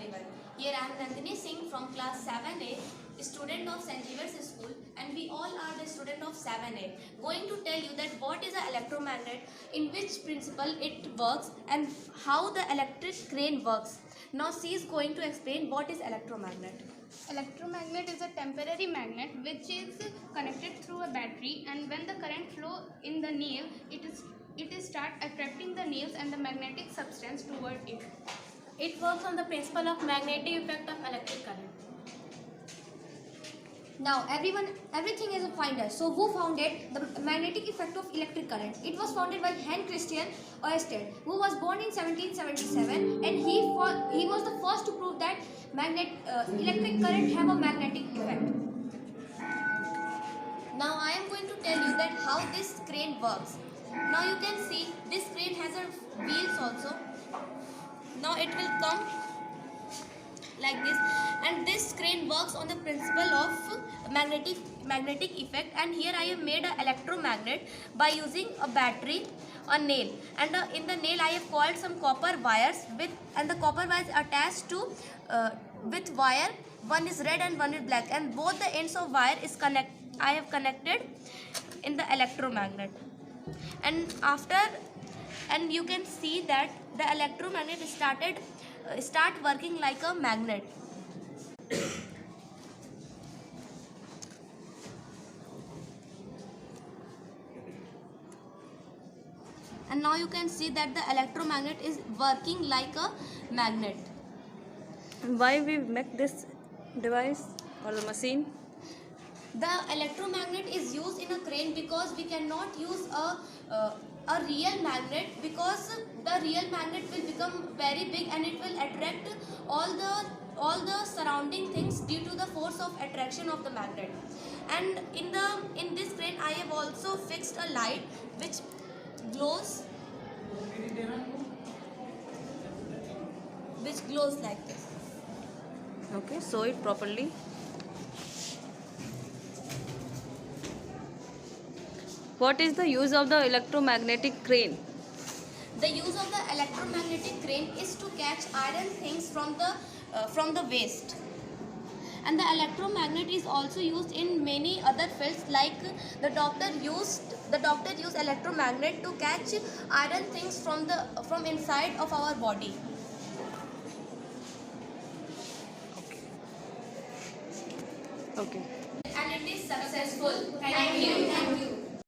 everyone. Here I am Nandani Singh from class 7A, student of St. Xaviers School, and we all are the student of 7A. Going to tell you that what is an electromagnet, in which principle it works, and how the electric crane works. Now she is going to explain what is electromagnet. Electromagnet is a temporary magnet which is connected through a battery, and when the current flow in the nail, it start attracting the nails and the magnetic substance toward it. It works on the principle of magnetic effect of electric current. Now everything is a finder. So who founded the magnetic effect of electric current? It was founded by Hans Christian Ørsted, who was born in 1777, and he was the first to prove that electric current have a magnetic effect. Now I am going to tell you that how this crane works. Now you can see this crane has a wheels also. Now it will come like this, and this crane works on the principle of magnetic effect. And here I have made an electromagnet by using a battery, a nail, and in the nail I have coiled some copper wires and the copper wires attached to with wire. One is red and one is black, and both the ends of wire is I have connected in the electromagnet. And you can see that the electromagnet start working like a magnet. And now you can see that the electromagnet is working like a magnet. Why we make this device or the machine? The electromagnet is used in a crane because we cannot use a real magnet, because the real magnet will become very big and it will attract all the surrounding things due to the force of attraction of the magnet. And in this crane I have also fixed a light which glows like this. Okay, show it properly. What is the use of the electromagnetic crane? The use of the electromagnetic crane is to catch iron things from the waste. And the electromagnet is also used in many other fields, like the doctor used electromagnet to catch iron things from inside of our body. Okay. And it is successful. Thank you.